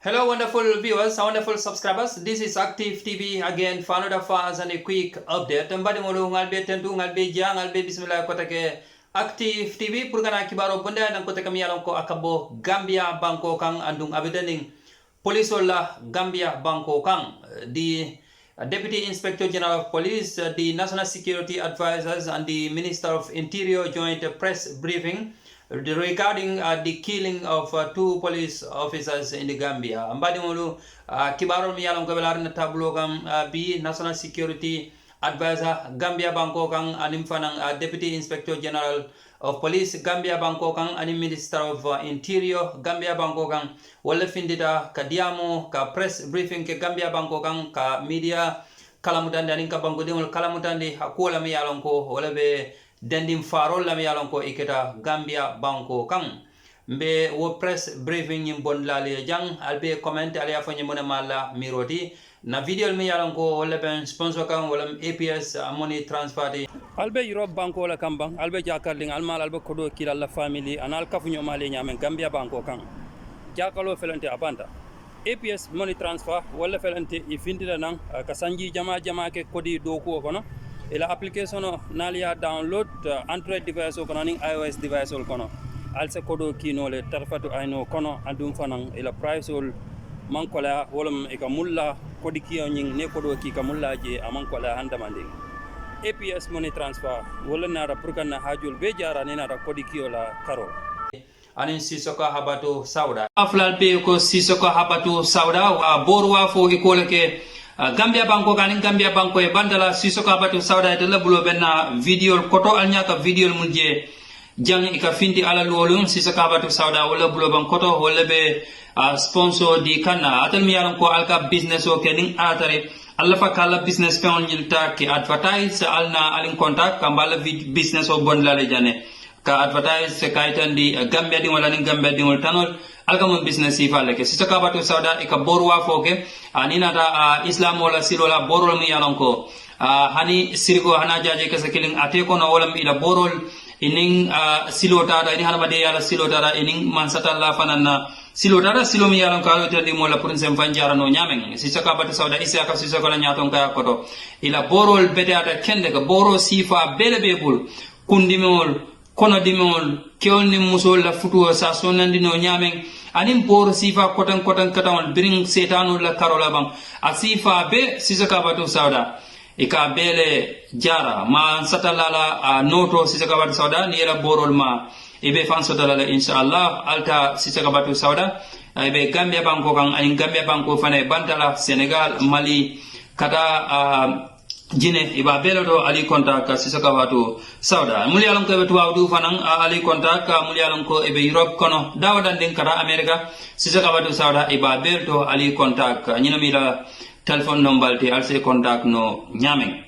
Hello, wonderful viewers, wonderful subscribers. This is Active TV again for another fast and a quick update. Mbadi mulu ngalbe tentu ngalbe jang ngalbe bismillah kotake Active TV purgana kibaro bunda dan kotake miyalon ko akabo Gambia banko kang andung abedaning polisola Gambia banko kang the Deputy Inspector General of Police, the National Security Advisors and the Minister of Interior joined a press briefing regarding the killing of two police officers in the Gambia. Ambadi mulu kibaro mi yalam ko belar na tablo kam bi National Security Advisor Gambia Banko kang anim fanang Deputy Inspector General of Police Gambia Banko kang anim Minister of Interior Gambia Banko kang wala findita ka diamo ka press briefing ke Gambia Banko kang ka media kalamutande anin ka banko dingol kalamutande hakola mi yalam ko wala be dendim farol lam yalon ko iketa Gambia banko kang mbe wo press briefing nyim bon lale jang albe comment ali afanye mona mala miroti na video mi yalon ko wala ben sponsor kang wala APS money transfer di albe Europe banko la kambang albe jakarling almal albe kodo kila la family anal kafunyo male nyamen Gambia banko kang jakalo felante abanta APS money transfer wala felante ifindila nang kasanji jama ke kodi doko kono ila application nalia download Android device kono ning iOS device kono alse kodo kino le tarfatu ayno kono andum fanan ila price ol mankola wolum e ka mulla kodi kiyo nying ne kodo ki ka mulla je amankola handamande APS money transfer wala nara purkan hajul be jara ne nara kodi kiyo la karol anin sisoko habatu sauda aflal be ko sisoko habatu sauda wa borwa fo ikole ke Gambia banko kanin Gambia banko e bandala sisoko abatu sauda de labulo benna video koto alnyaka video mulje jang ika finti ala lolum sisoko abatu sauda wala bulo ban koto wala be sponsor di kana atal mi yaron ko alka business o kenin atare alla fa kala business peon nyilta ki advertise alna alin contact kambala business o bon la jane ka advertise kaitan di Gambia di wala ni Gambia di wal tanol algamon business ifale ke sisoko abatu sauda ika borwa foke anina da islam wala silola borol mi yalon ko hani sirgo hana jaje ke sakiling ate ko no wala mi ila borol inin silota da ini hanama de yala silota da inin mansata la fanana silota da silo mi yalon ko alo tedi mo la pour sem fanjara no nyamen sisoko abatu sauda isa ka sisoko la nyaton ka koto ila borol bete ata kende ka boro sifa bele bebul kundimol kono dimol keolni musol la futuo sa sonandi no nyamen anin bor sifa kotan katawan bring setanu la karola bang asifa be sisoko abatu sauda ika bele jara ma satalala noto sisoko abatu sauda ni la borol ma ibe fan sotala inshallah alta sisoko abatu sauda ibe Gambia banko kan anin Gambia banko fane bantala Senegal Mali kata jine iba belo do ali kontak ka sisoko abatu sauda muli alon ko betu wawdu fanan ali kontak ka muli alon ko ebe Europe kono dawadan din kara America sisoko abatu sauda iba belto ali kontak nyina mi la telephone number te alse contact no nyamen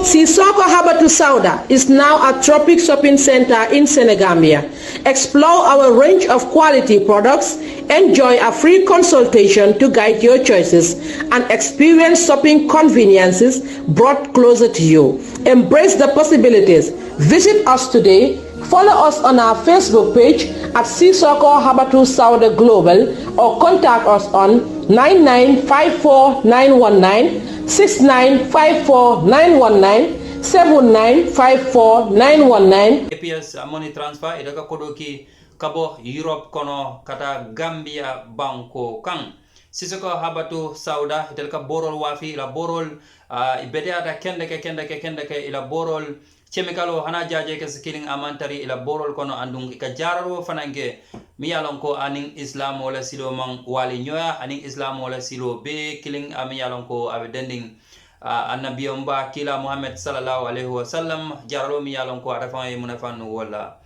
Sisoko Habatu Sauda is now a Tropic Shopping Center in Senegambia. Explore our range of quality products, enjoy a free consultation to guide your choices, and experience shopping conveniences brought closer to you. Embrace the possibilities. Visit us today. Follow us on our Facebook page at Sisoko Habatu Sauda Global or contact us on 9954919 6954919 7954919. APS money transfer idaka kodoki kabo Europe kono kata Gambia banko kang sisoko habatu sauda itelka borol wafi ila borol ibedea kende ke ila borol chemikalo hana jaje ke skilling amantari ila borol kono andung ika jararo fanange mi yalon ko aning islam wala silo mang wali nyoya aning islam wala silo be killing ami yalon ko abedending annabiyomba kila Muhammad sallallahu alaihi wasallam jaralo mi yalon ko arafa e munafanu wala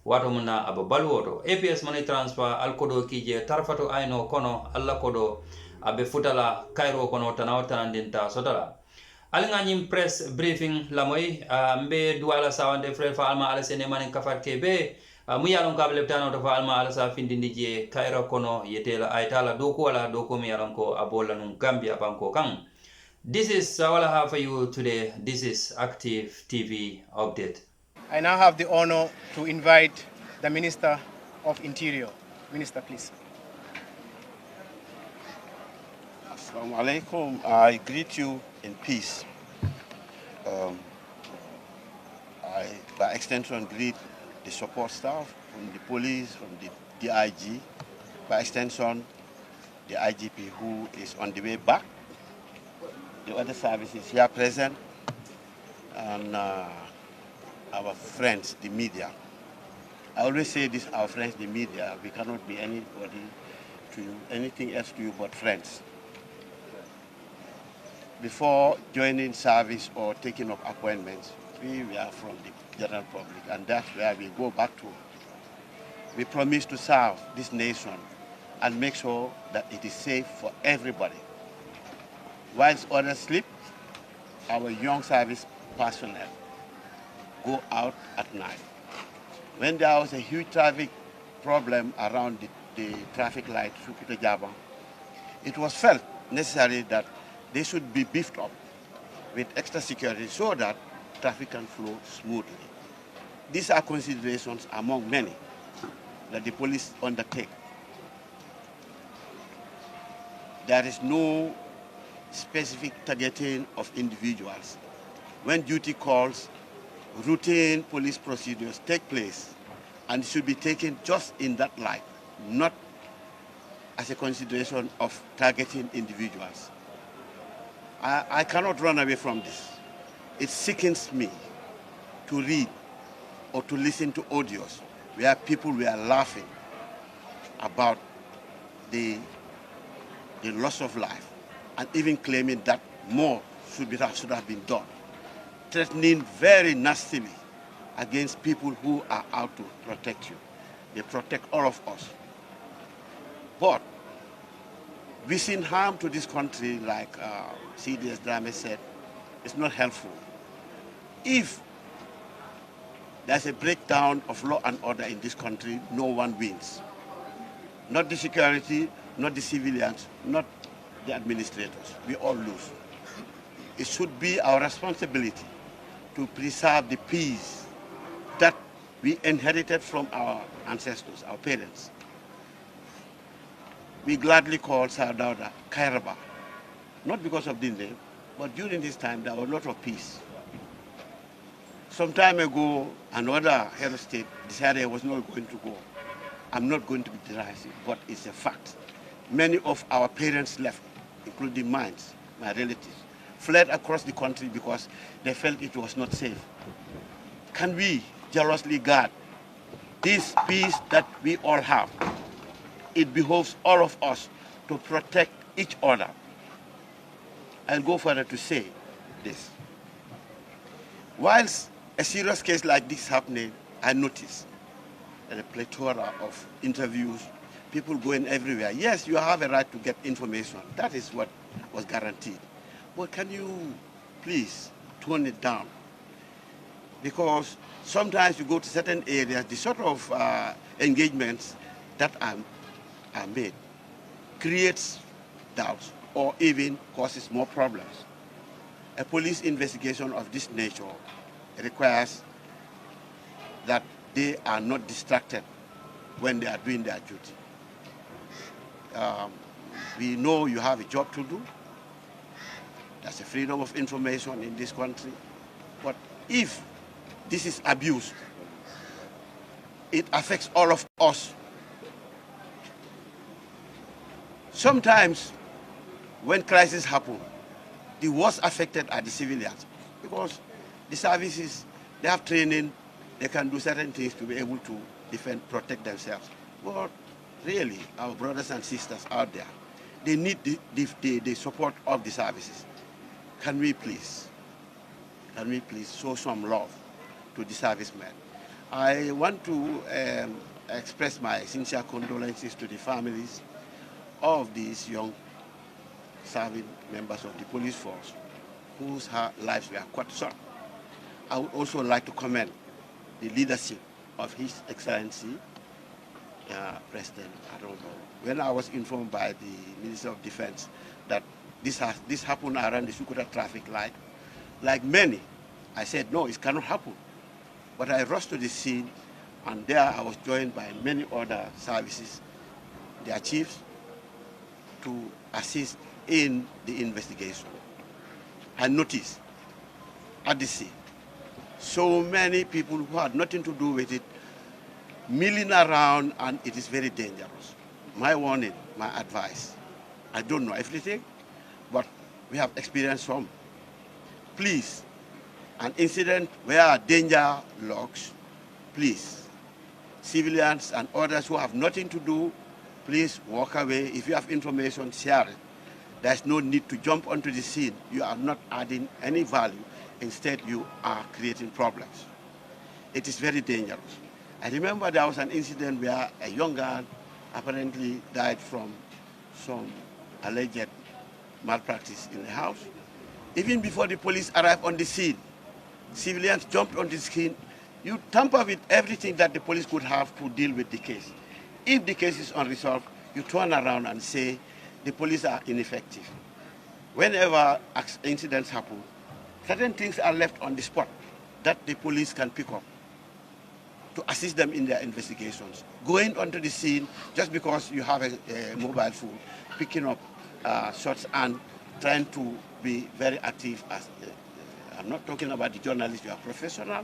wato muna ababalu woto APS money transfer alkodo kije tarfato ayno kono alla kodo abe futala kairo kono tanawtanandinta sotala alinga nyim press briefing lamoy mbe duala sawande frère fa alma ala sene manen kafat kebe mu yalon ka leptano to fa alma ala sa findindi je kairo kono yetela aytala doko wala doko mi yalon ko abola num Gambia banko kan. This is all I have for you today. This is Active TV update. I now have the honor to invite the Minister of Interior. Minister, please. Assalamu alaikum. I greet you in peace. Um, I, by extension, greet the support staff from the police, from the DIG, by extension, the IGP who is on the way back, the other services here present, and our friends, the media. I always say this, our friends, the media, we cannot be anybody to you, anything else to you but friends. Before joining service or taking up appointments, we were from the general public, and that's where we go back to. We promise to serve this nation and make sure that it is safe for everybody. Whilst others sleep, our young service personnel go out at night. When there was a huge traffic problem around the traffic light, Sukuta Java, it was felt necessary that they should be beefed up with extra security so that traffic can flow smoothly. These are considerations among many that the police undertake. There is no specific targeting of individuals. When duty calls, routine police procedures take place and should be taken just in that light, not as a consideration of targeting individuals. I cannot run away from this. It sickens me to read or to listen to audios where people were laughing about the loss of life and even claiming that more should have been done, threatening very nastily against people who are out to protect you. They protect all of us. But wishing harm to this country, like CDS Drame said, is not helpful. If there's a breakdown of law and order in this country, no one wins. Not the security, not the civilians, not the administrators. We all lose. It should be our responsibility to preserve the peace that we inherited from our ancestors, our parents. We gladly call Sardauda Kairaba, not because of the name, but during this time there was a lot of peace. Some time ago, another head of state decided he was not going to go. I'm not going to be derisive, but it's a fact. Many of our parents left, including mine, my relatives, fled across the country because they felt it was not safe. Can we jealously guard this peace that we all have? It behoves all of us to protect each other. I'll go further to say this. Whilst a serious case like this happening, I noticed that a plethora of interviews, people going everywhere. Yes, you have a right to get information. That is what was guaranteed. But can you please tone it down? Because sometimes you go to certain areas, the sort of engagements that are made creates doubts or even causes more problems. A police investigation of this nature requires that they are not distracted when they are doing their duty. We know you have a job to do. There's a freedom of information in this country. But if this is abused, it affects all of us. Sometimes when crises happen, the worst affected are the civilians because the services, they have training, they can do certain things to be able to defend, protect themselves. But really, our brothers and sisters out there, they need the support of the services. Can we please show some love to the servicemen? I want to express my sincere condolences to the families of these young serving members of the police force whose lives were cut short. I would also like to commend the leadership of His Excellency, President Arobo. When I was informed by the Minister of Defense that this happened around the Sukuta traffic light, like many, I said, no, it cannot happen. But I rushed to the scene, and there I was joined by many other services, their chiefs, to assist in the investigation. I noticed at the scene so many people who had nothing to do with it milling around, and it is very dangerous. My warning, my advice, I don't know everything, but we have experienced some. Please, an incident where danger lurks, please, civilians and others who have nothing to do, please walk away. If you have information, share it. There's no need to jump onto the scene. You are not adding any value. Instead, you are creating problems. It is very dangerous. I remember there was an incident where a young girl apparently died from some alleged malpractice in the house. Even before the police arrived on the scene, civilians jumped on the scene. You tamper with everything that the police could have to deal with the case. If the case is unresolved, you turn around and say the police are ineffective. Whenever incidents happen, certain things are left on the spot that the police can pick up to assist them in their investigations. Going onto the scene just because you have a mobile phone, picking up shots and trying to be very active. I'm not talking about the journalists, you are professional,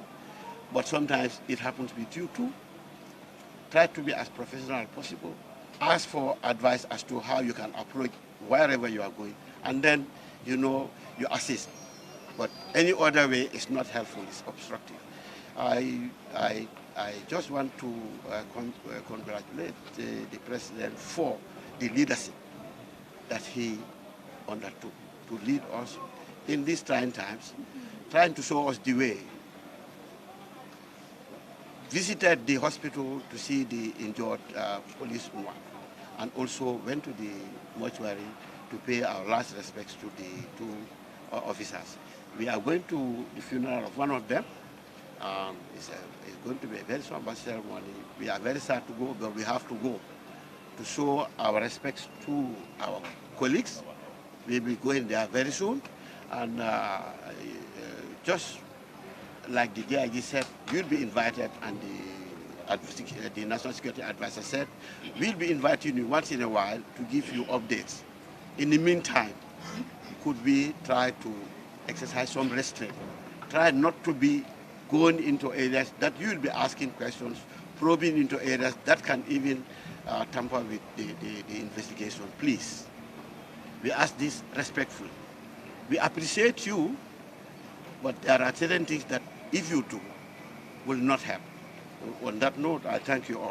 but sometimes it happens with you too. Try to be as professional as possible. Ask for advice as to how you can approach wherever you are going, and then, you assist. But any other way is not helpful, it's obstructive. I just want to congratulate the President for the leadership that he undertook to lead us in these trying times, trying to show us the way. Visited the hospital to see the injured policeman, and also went to the mortuary to pay our last respects to the two officers. We are going to the funeral of one of them. It's going to be a very somber ceremony. We are very sad to go, but we have to go to show our respects to our colleagues. We'll be going there very soon. And just like the DIG said, you'll be invited, and the National Security Advisor said, we'll be inviting you once in a while to give you updates. In the meantime, could we try to exercise some restraint? Try not to be going into areas that you will be asking questions, probing into areas that can even tamper with the investigation. Please, we ask this respectfully. We appreciate you, but there are certain things that if you do, will not happen. On that note, I thank you all.